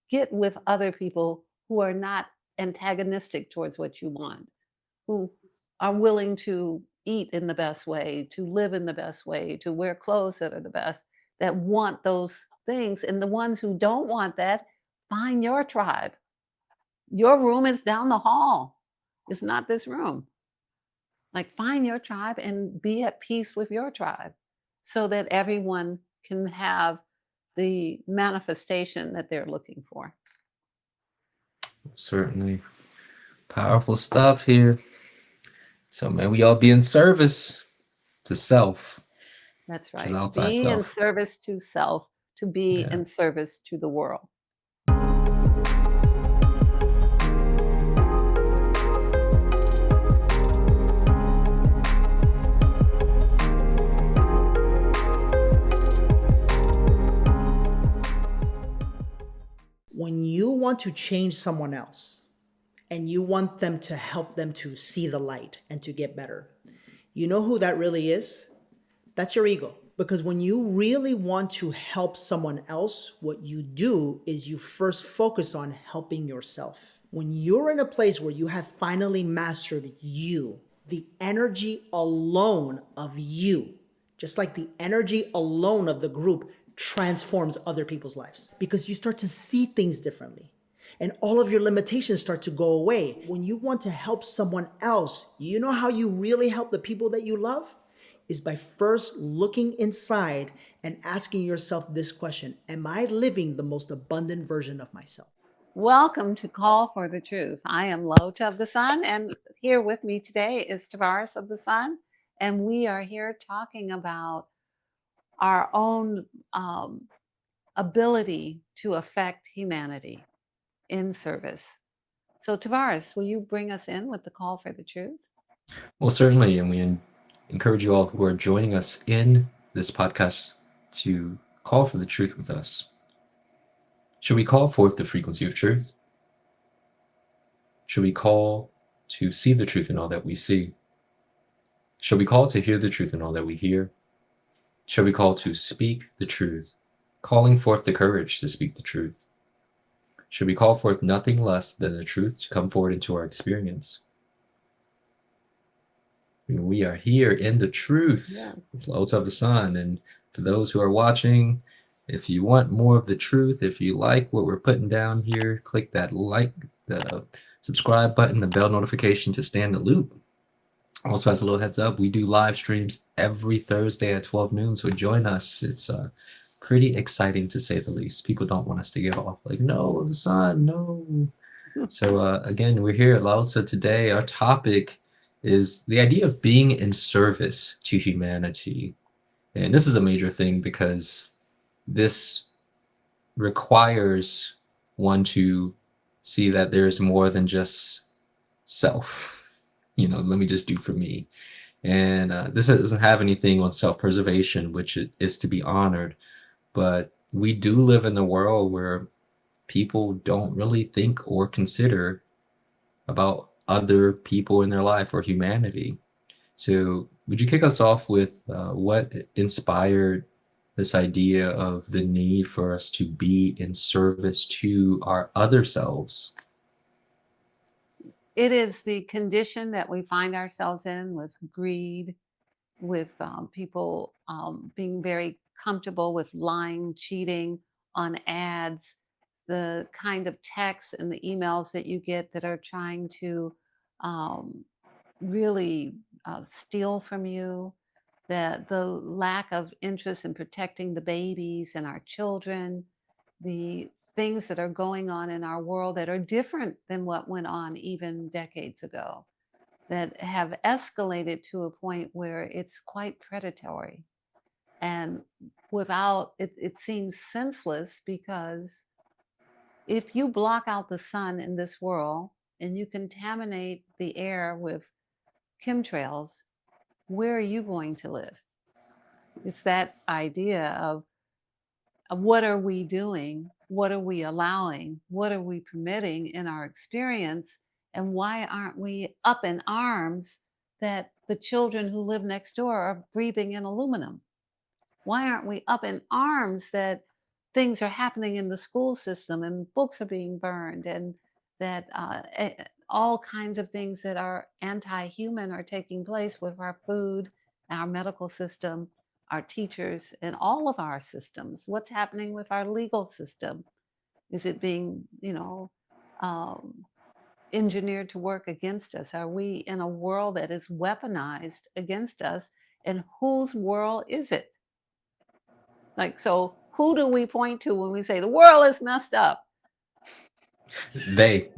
get with other people who are not antagonistic towards what you want, who are willing to eat in the best way, to live in the best way, to wear clothes that are the best, that want those things. And the ones who don't want that, find your tribe. Your room is down the hall. It's not this room. Like, find your tribe and be at peace with your tribe so that everyone can have the manifestation that they're looking for. Certainly. Powerful stuff here. So, man, we all be in service to self, That's which is right. outside Be in self. service to self, to be Yeah. in service to the world. When you want to change someone else and you want them to help them to see the light and to get better, you know who that really is? That's your ego. Because when you really want to help someone else, what you do is you first focus on helping yourself. When you're in a place where you have finally mastered you, the energy alone of you, just like the energy alone of the group, transforms other people's lives because you start to see things differently and all of your limitations start to go away. When you want to help someone else, you know how you really help the people that you love? Is by first looking inside and asking yourself this question: am I living the most abundant version of myself? Welcome to Call for the Truth. I am LaOta of the Sun, and here with me today is Tarvars of the Sun. And we are here talking about our own ability to affect humanity in service. So, Tavares, will you bring us in with the call for the truth? Well, certainly. And we encourage you all who are joining us in this podcast to call for the truth with us. Should we call forth the frequency of truth? Should we call to see the truth in all that we see? Should we call to hear the truth in all that we hear? Should we call to speak the truth, calling forth the courage to speak the truth? Should we call forth nothing less than the truth to come forward into our experience? We are here in the truth with LaOta of the Sun. And for those who are watching, if you want more of the truth, if you like what we're putting down here, click that like, the subscribe button, the bell notification to stay in the loop. Also, as a little heads up, we do live streams every Thursday at 12 noon, so join us. It's pretty exciting to say the least. People don't want us to get off. Like, no, the sun, no. So again, we're here at LaOta today. Our topic is the idea of being in service to humanity. And this is a major thing because this requires one to see that there's more than just self. Let me just do for me. And this doesn't have anything on self-preservation, which is to be honored. But we do live in a world where people don't really think or consider about other people in their life or humanity. So would you kick us off with what inspired this idea of the need for us to be in service to our other selves? It is the condition that we find ourselves in with greed, with people being very comfortable with lying, cheating on ads, the kind of texts and the emails that you get that are trying to um, really steal from you, the lack of interest in protecting the babies and our children, the things that are going on in our world that are different than what went on even decades ago, that have escalated to a point where it's quite predatory. And without it, it seems senseless because if you block out the sun in this world and you contaminate the air with chemtrails, where are you going to live? It's that idea of what are we doing? What are we allowing? What are we permitting in our experience? And why aren't we up in arms that the children who live next door are breathing in aluminum? Why aren't we up in arms that things are happening in the school system and books are being burned and that all kinds of things that are anti-human are taking place with our food, our medical system, our teachers, and all of our systems. What's happening with our legal system? Is it being, um, engineered to work against us? Are we in a world that is weaponized against us? And whose world is it? Like, so who do we point to when we say the world is messed up? They.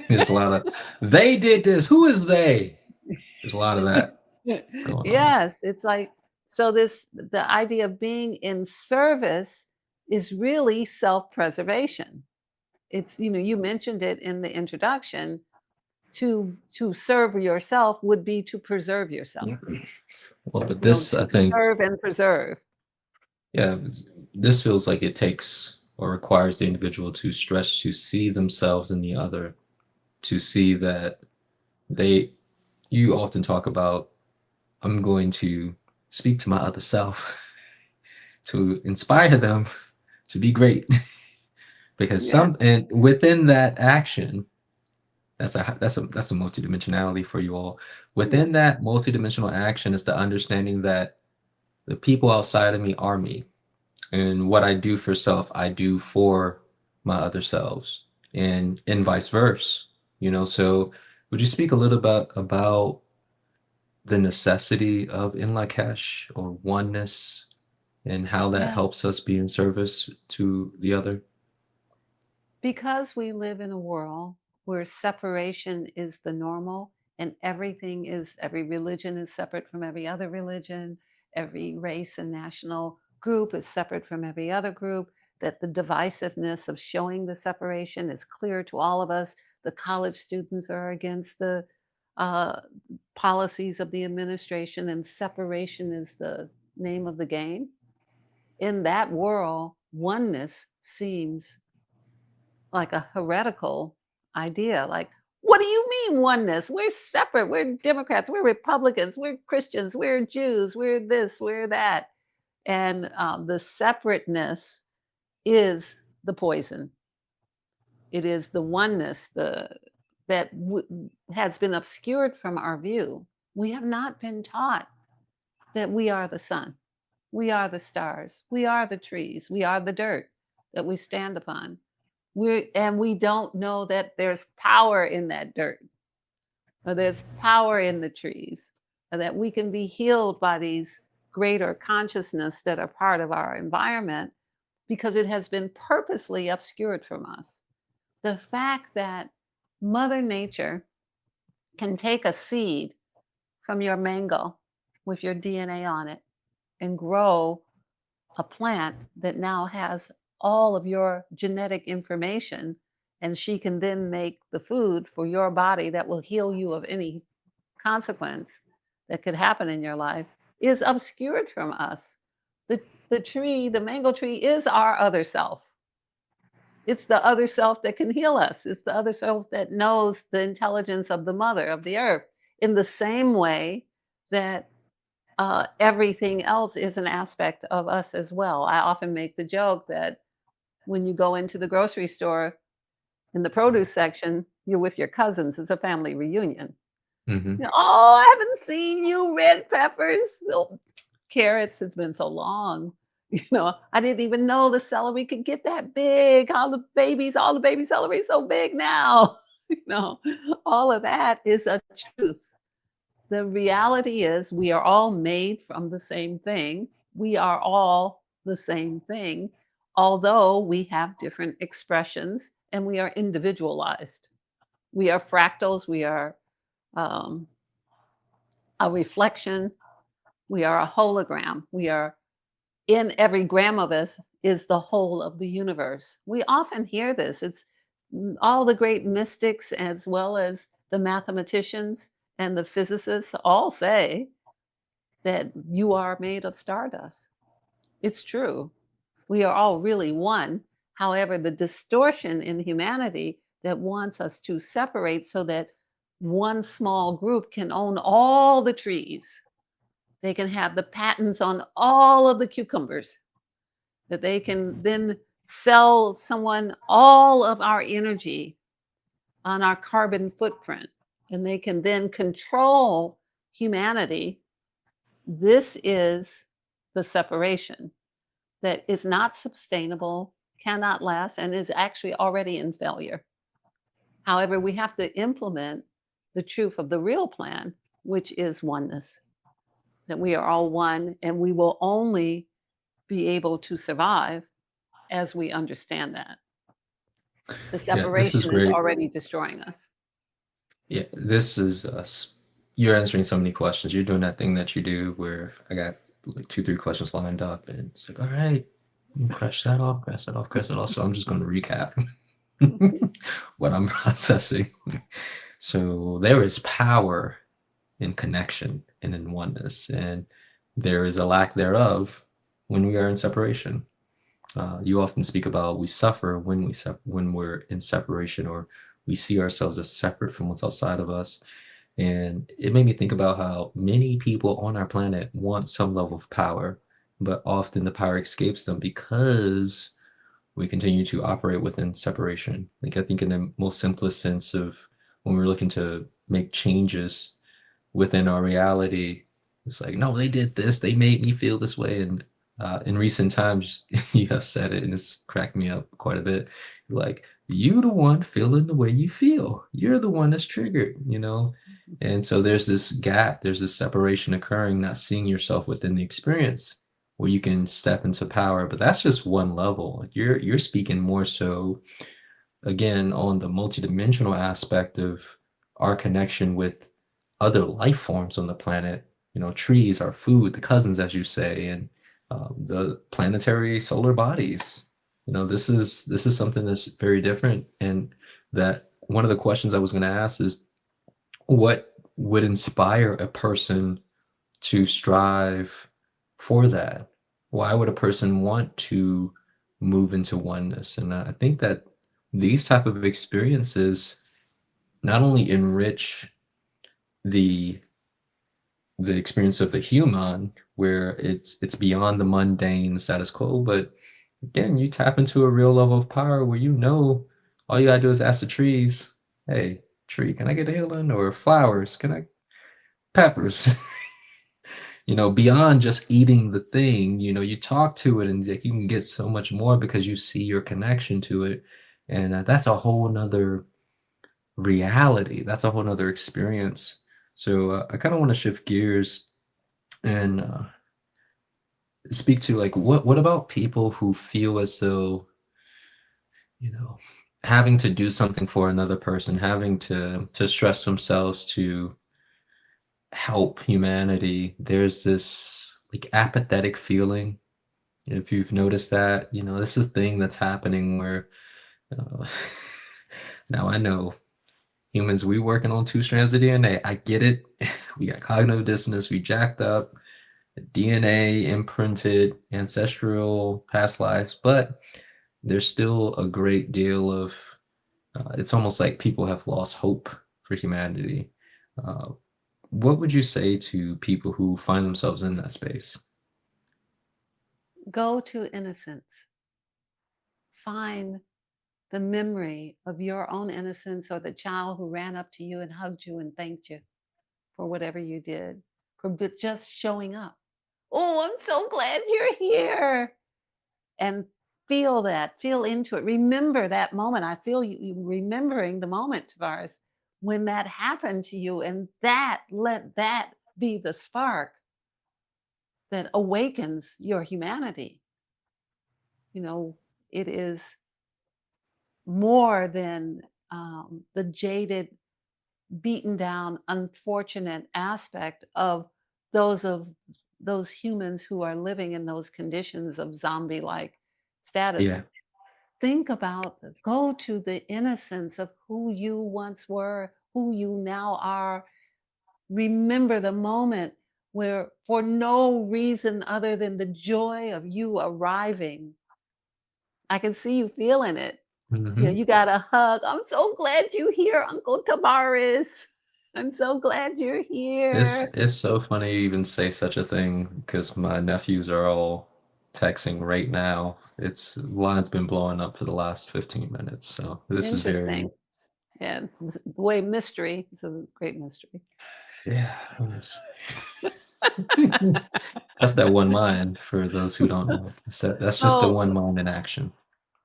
There's a lot of they did this. Who is they? There's a lot of that going on. Yes, it's like, so the idea of being in service is really self-preservation. It's, you mentioned it in the introduction, to serve yourself would be to preserve yourself. Well, but this, To I think, serve and preserve. yeah, this feels like it takes or requires the individual to stretch to see themselves in the other, to see that they, you often talk about, I'm going to speak to my other self to inspire them to be great. Because Yes. and within that action, that's a multidimensionality for you all. Yeah. Within that multidimensional action is the understanding that the people outside of me are me. And what I do for self, I do for my other selves, and vice versa. So would you speak a little bit about the necessity of Kesh or oneness and how that Yeah. helps us be in service to the other? Because we live in a world where separation is the normal and every religion is separate from every other religion, every race and national group is separate from every other group, that the divisiveness of showing the separation is clear to all of us. The college students are against the uh, policies of the administration, and separation is the name of the game. In that world, oneness seems like a heretical idea. Like, what do you mean oneness? We're separate. We're Democrats. We're Republicans. We're Christians. We're Jews. We're this. We're that. And the separateness is the poison. It is the oneness that has been obscured from our view. We have not been taught that we are the sun, we are the stars, we are the trees, we are the dirt that we stand upon. We don't know that there's power in that dirt, or there's power in the trees, or that we can be healed by these greater consciousness that are part of our environment, because it has been purposely obscured from us. The fact that Mother Nature can take a seed from your mango with your DNA on it and grow a plant that now has all of your genetic information, and she can then make the food for your body that will heal you of any consequence that could happen in your life, is obscured from us. The tree, the mango tree, is our other self. It's the other self that can heal us. It's the other self that knows the intelligence of the mother of the earth, in the same way that everything else is an aspect of us as well. I often make the joke that when you go into the grocery store, in the produce section, you're with your cousins. It's a family reunion. Hmm. Oh, I haven't seen you. Red peppers, oh, carrots. It's been so long. I didn't even know the celery could get that big. All the baby celery is so big now. you know, all of that is a truth. The reality is we are all made from the same thing. We are all the same thing, although we have different expressions and we are individualized. We are fractals. We are um, a reflection. We are a hologram. We are in every gram of us is the whole of the universe. We often hear this. It's all the great mystics, as well as the mathematicians and the physicists, all say that you are made of stardust. It's true. We are all really one. However, the distortion in humanity that wants us to separate so that one small group can own all the trees, they can have the patents on all of the cucumbers, that they can then sell someone all of our energy on our carbon footprint, and they can then control humanity. This is the separation that is not sustainable, cannot last, and is actually already in failure. However, we have to implement the truth of the real plan, which is oneness, that we are all one, and we will only be able to survive as we understand that. The Yeah, this is separation is great. already destroying us. Yeah, this is you're answering so many questions. You're doing that thing that you do where I got like two, three questions lined up, and it's like, all right, crush that off, crush that off, crush that off. So I'm just going to recap what I'm processing. So there is power in connection and in oneness, and there is a lack thereof when we are in separation. You often speak about we suffer when when we're in separation, or we see ourselves as separate from what's outside of us. And it made me think about how many people on our planet want some level of power, but often the power escapes them because we continue to operate within separation. Like I think in the most simplest sense of when we're looking to make changes within our reality, it's like, no, they did this, they made me feel this way. And in recent times, you have said it, and it's cracked me up quite a bit. Like, you the one feeling the way you feel. You're the one that's triggered, you know? And so there's this gap, there's this separation occurring, not seeing yourself within the experience where you can step into power. But that's just one level. Like you're speaking more so again on the multidimensional aspect of our connection with other life forms on the planet, you know, trees, our food, the cousins, as you say, and the planetary solar bodies. You know, this is something that's very different. And that one of the questions I was going to ask is what would inspire a person to strive for that? Why would a person want to move into oneness? And I think that these type of experiences not only enrich the the experience of the human, where it's beyond the mundane status quo, but again, you tap into a real level of power where you know all you gotta do is ask the trees, hey, tree, can I get a healing? Or flowers, can I peppers? You know, beyond just eating the thing, you know, you talk to it and like you can get so much more because you see your connection to it. And that's a whole nother reality. That's a whole nother experience. So I kind of want to shift gears and speak to like what about people who feel as though, you know, having to do something for another person, having to stress themselves to help humanity. There's this like apathetic feeling. If you've noticed that, you know, this is a thing that's happening where uh, now I know humans, we working on two strands of DNA. I get it. We got cognitive dissonance, we jacked up, DNA imprinted, ancestral past lives, but there's still a great deal of it's almost like people have lost hope for humanity. Uh, what would you say to people who find themselves in that space? Go to innocence. Find the memory of your own innocence, or the child who ran up to you and hugged you and thanked you for whatever you did, for just showing up. Oh, I'm so glad you're here. And feel that, feel into it. Remember that moment. I feel you remembering the moment, Tavares, when that happened to you. And that, let that be the spark that awakens your humanity. You know, it is more than the jaded, beaten down, unfortunate aspect of those humans who are living in those conditions of zombie-like Yeah. statuses. Think about, go to the innocence of who you once were, who you now are. Remember the moment where, for no reason other than the joy of you arriving, I can see you feeling it. You know, Hmm. you got a hug. I'm so glad you're here, Uncle Tavares. I'm so glad you're It's here. it's so funny you even say such a thing because my nephews are all texting right now. Its line's been blowing up for the last 15 minutes. So this is very, Interesting. Yeah, the way mystery. It's a great mystery. yeah. That's that one mind for those who don't know. That's just the So, one mind in action.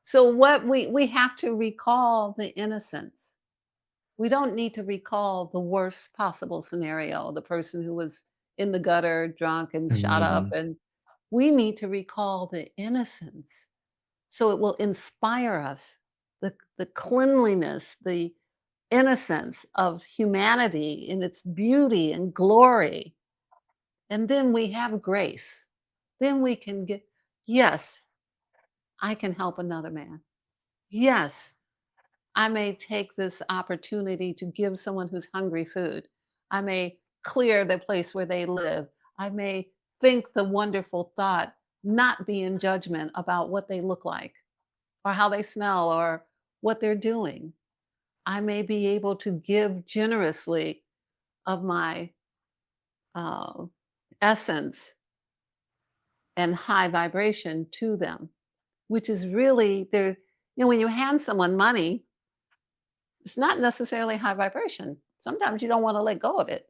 so what we have to recall the innocence. We don't need to recall the worst possible scenario, the person who was in the gutter, drunk and shot up, Mhm. and we need to recall the innocence. So it will inspire us, the cleanliness, the innocence of humanity in its beauty and glory. And then we have grace. Then we can get, yes, I can help another man. Yes, I may take this opportunity to give someone who's hungry food. I may clear the place where they live. I may think the wonderful thought, not be in judgment about what they look like or how they smell or what they're doing. I may be able to give generously of my uh, essence and high vibration to them, which is really there. When you hand someone money, it's not necessarily high vibration. Sometimes you don't want to let go of it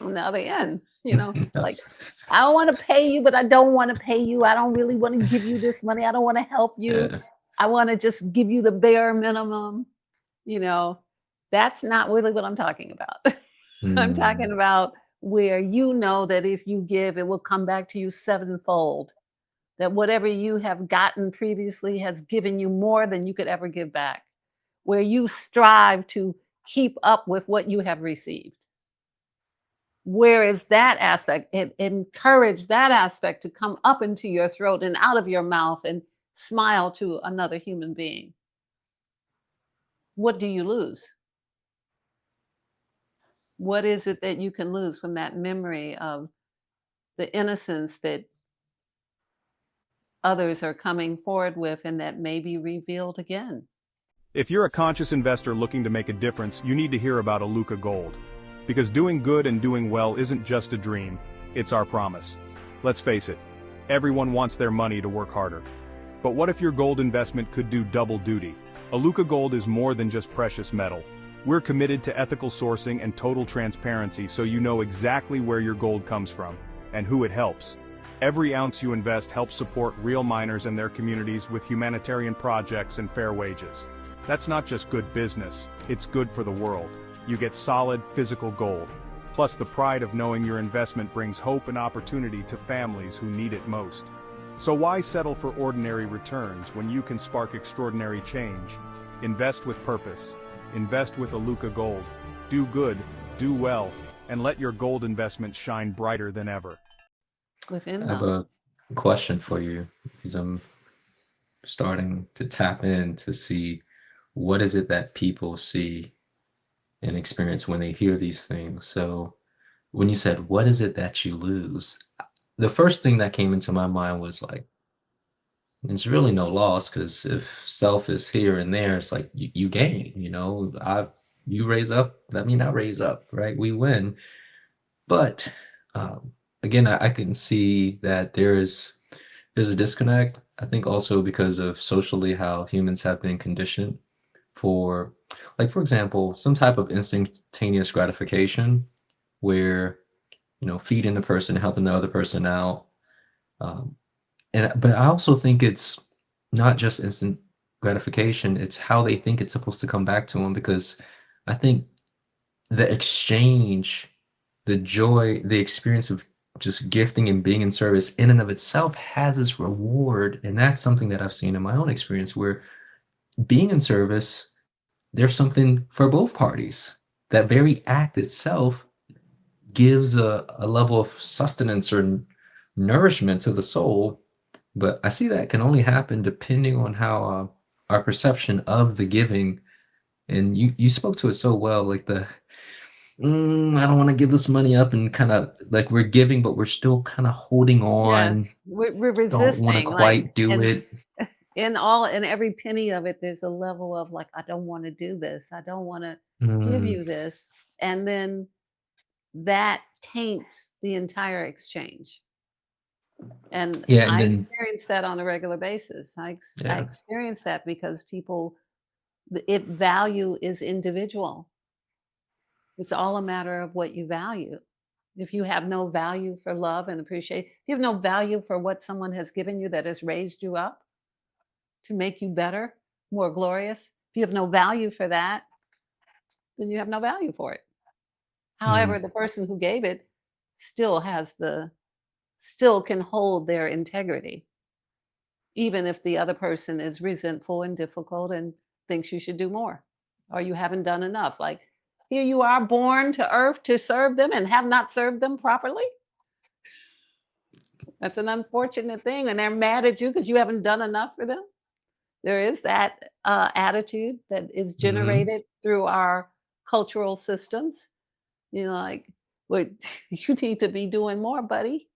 on the other end, like, Yes. I don't want to pay you, but I don't want to pay you. I don't really want to give you this money. I don't want to help you. Yeah. I want to just give you the bare minimum. You know, that's not really what I'm talking about. I'm talking Mm. about where you know that if you give, it will come back to you sevenfold. That whatever you have gotten previously has given you more than you could ever give back. Where you strive to keep up with what you have received. Whereas that aspect, it encourage that aspect to come up into your throat and out of your mouth and smile to another human being. What do you lose? What is it that you can lose from that memory of the innocence that others are coming forward with and that may be revealed again? If you're a conscious investor looking to make a difference, you need to hear about Aluca Gold. Because doing good and doing well isn't just a dream, it's our promise. Let's face it, everyone wants their money to work harder. But what if your gold investment could do double duty? Aluca Gold is more than just precious metal. We're committed to ethical sourcing and total transparency so you know exactly where your gold comes from, and who it helps. Every ounce you invest helps support real miners and their communities with humanitarian projects and fair wages. That's not just good business, it's good for the world. You get solid, physical gold, plus the pride of knowing your investment brings hope and opportunity to families who need it most. So why settle for ordinary returns when you can spark extraordinary change? Invest with purpose. Invest with Aluca Gold. Do good, do well, and let your gold investment shine brighter than ever. Within I have them. a question for you because I'm starting to tap in to see what is it that people see and experience when they hear these things. So when you said, what is it that you lose? The first thing that came into my mind was like, it's really no loss because if self is here and there, it's like you gain, you raise up, that mean I raise up, right? We win. But again, I can see that there's a disconnect. I think also because of socially how humans have been conditioned for, like, for example, some type of instantaneous gratification where, feeding the person, helping the other person out. Um, but I also think it's not just instant gratification, it's how they think it's supposed to come back to them because I think the exchange, the joy, the experience of just gifting and being in service in and of itself has its reward. And that's something that I've seen in my own experience where being in service, there's something for both parties. That very act itself gives a level of sustenance or nourishment to the soul. But I see that can only happen depending on how our perception of the giving. And you spoke to it so well, like I don't want to give this money up, and kind of like we're giving, but we're still kind of holding Yes, on, we're don't want to resisting, like, quite do and it. in every penny of it, there's a level of like, I don't want to do this. I don't want to give Mm, you this. And then that taints the entire exchange. And Yeah, and I then experience that on a regular basis. I yeah. experience that because people value is individual. It's all a matter of what you value. If you have no value for love and appreciate, if you have no value for what someone has given you that has raised you up to make you better, more glorious, if you have no value for that, then you have no value for it. Mm, However, the person who gave it still has still can hold their integrity, even if the other person is resentful and difficult and thinks you should do more or you haven't done enough. Like, here you are born to earth to serve them and have not served them properly. That's an unfortunate thing. And they're mad at you because you haven't done enough for them. There is that attitude that is mhm. generated through our cultural systems. Like, what you need to be doing more, buddy.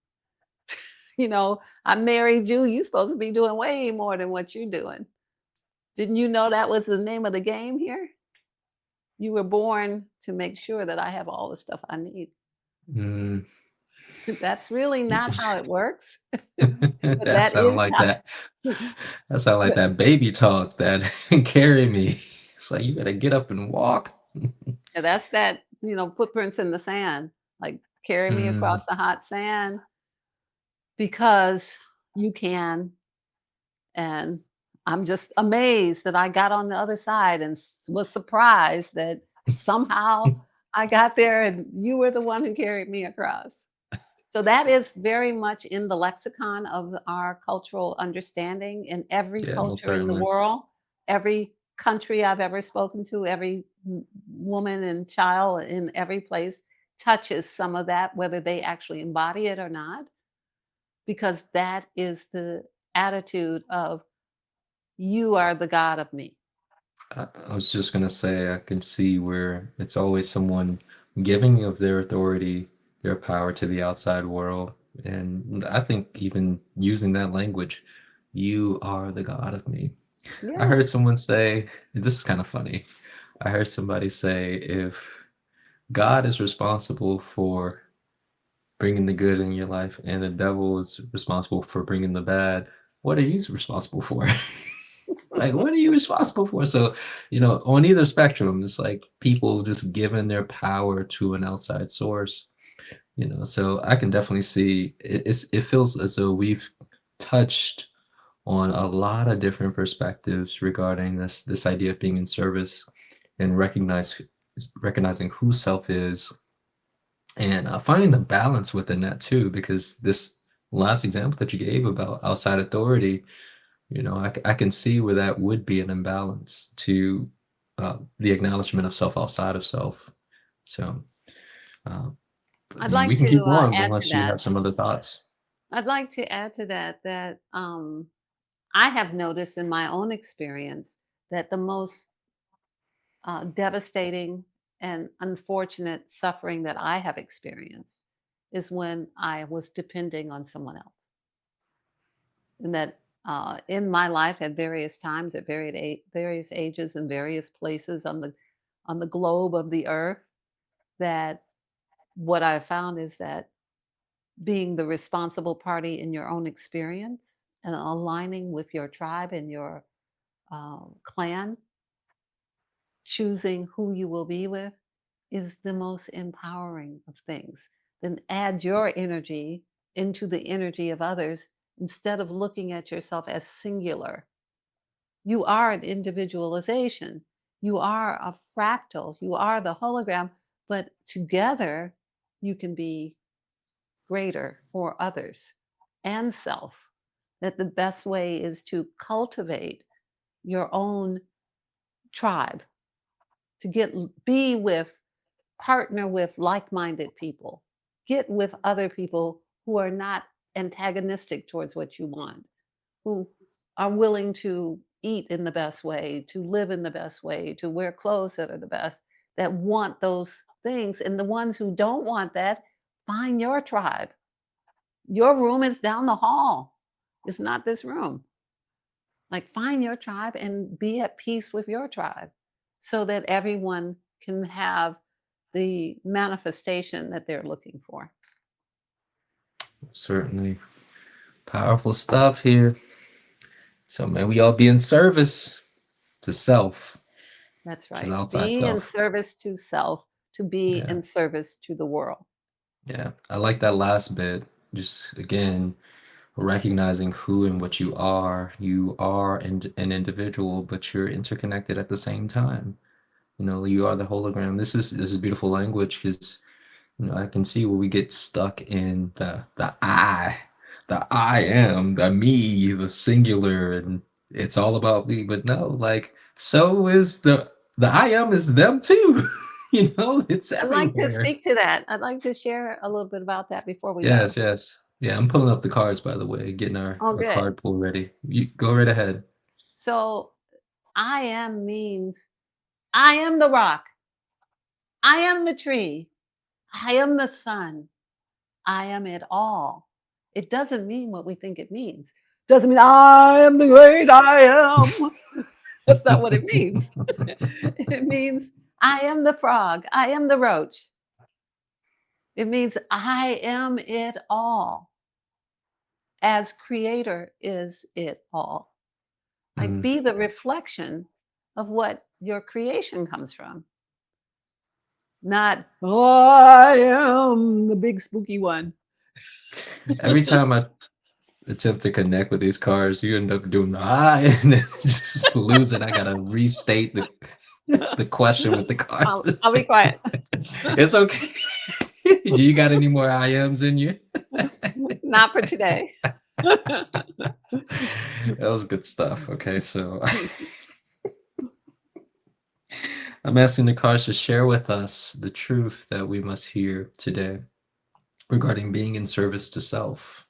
I married you. You're supposed to be doing way more than what you're doing. Didn't you know that was the name of the game here? You were born to make sure that I have all the stuff I need. Mm. That's really not how it works, but That that sound is like how. that sound like But that baby talk that carry me. It's like, "You gotta get up and walk." that's that, footprints in the sand. Like, carry me Mm, across the hot sand because you can. And I'm just amazed that I got on the other side and was surprised that somehow I got there and you were the one who carried me across. So that is very much in the lexicon of our cultural understanding in every yeah, most culture in the certainly. world, every country I've ever spoken to, every woman and child in every place touches some of that, whether they actually embody it or not, because that is the attitude of you are the God of me. I was just gonna say I can see where it's always someone giving of their authority, their power to the outside world. And I think even using that language, you are the God of me. I Yeah. heard someone say, this is kind of funny. I heard somebody say, if God is responsible for bringing the good in your life and the devil is responsible for bringing the bad, what are you responsible for? Like, what are you responsible for? So, on either spectrum, it's like people just giving their power to an outside source, so I can definitely see it feels as though we've touched on a lot of different perspectives regarding this idea of being in service and recognizing who self is and finding the balance within that too, because this last example that you gave about outside authority, I can see where that would be an imbalance to the acknowledgement of self outside of self. So uh, I'd we like can to keep going add to unless you that. have some other thoughts. I'd like to add to that that I have noticed in my own experience that the most devastating and unfortunate suffering that I have experienced is when I was depending on someone else. And that in my life at various times, at various ages and various places on the globe of the earth, that what I found is that being the responsible party in your own experience and aligning with your tribe and your clan, choosing who you will be with is the most empowering of things. Then add your energy into the energy of others instead of looking at yourself as singular. You are an individualization. You are a fractal. You are the hologram, but together you can be greater for others and self. That the best way is to cultivate your own tribe, to be with, partner with like-minded people, get with other people who are not antagonistic towards what you want, who are willing to eat in the best way, to live in the best way, to wear clothes that are the best, that want those things. And the ones who don't want that, find your tribe. Your room is down the hall. It's not this room. Like, find your tribe and be at peace with your tribe so that everyone can have the manifestation that they're looking for. Certainly. Powerful stuff here. So may we all be in service to self, That's which is right. outside Be in self. service to self, to be Yeah. in service to the world. Yeah. I like that last bit. Just again, recognizing who and what you are. You are an individual, but you're interconnected at the same time. You know, you are the hologram. This is beautiful language because I can see where we get stuck in the I am, the me, the singular, and it's all about me. But no, like so is the I am is them too. It's I'd like to everywhere. speak to that. I'd like to share a little bit about that before we Yes, go. yes. Yeah, I'm pulling up the cards by the way, getting Oh, our good. card pool ready. You go right ahead. So I am means I am the rock. I am the tree. I am the sun. I am it all. It doesn't mean what we think it means. Doesn't mean I am the great I am. That's not what it means. It means I am the frog. I am the roach. It means I am it all. As creator is it all. Like Mm. be the reflection of what your creation comes from. Not, oh, I am the big spooky one. Every time I attempt to connect with these cards, you end up doing the I and then just lose it. I gotta restate the question with the cards. I'll be quiet. It's okay. Do you got any more I ams in you? Not for today. That was good stuff. Okay, so I'm asking the cards to share with us the truth that we must hear today regarding being in service to self,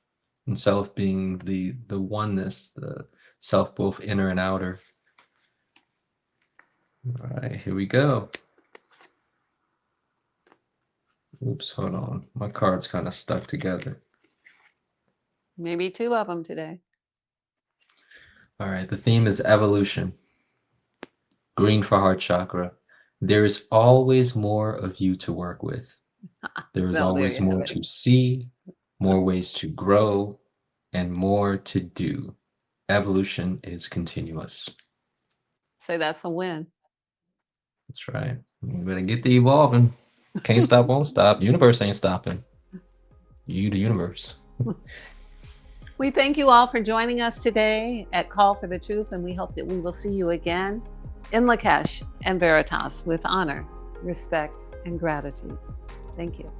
and self being the oneness, the self both inner and outer. All right, here we go. Oops, hold on. My card's kind of stuck together. Maybe two of them today. All right, the theme is evolution. Green for heart chakra. There is always more of you to work with. There is Well, there always you have more it. to see, more ways to grow, and more to do. Evolution is continuous. Say that's a win. That's right. You better get the evolving. Can't stop, won't stop. Universe ain't stopping. You, the universe. We thank you all for joining us today at Call for the Truth, and we hope that we will see you again in Kesh and Veritas with honor, respect, and gratitude. Thank you.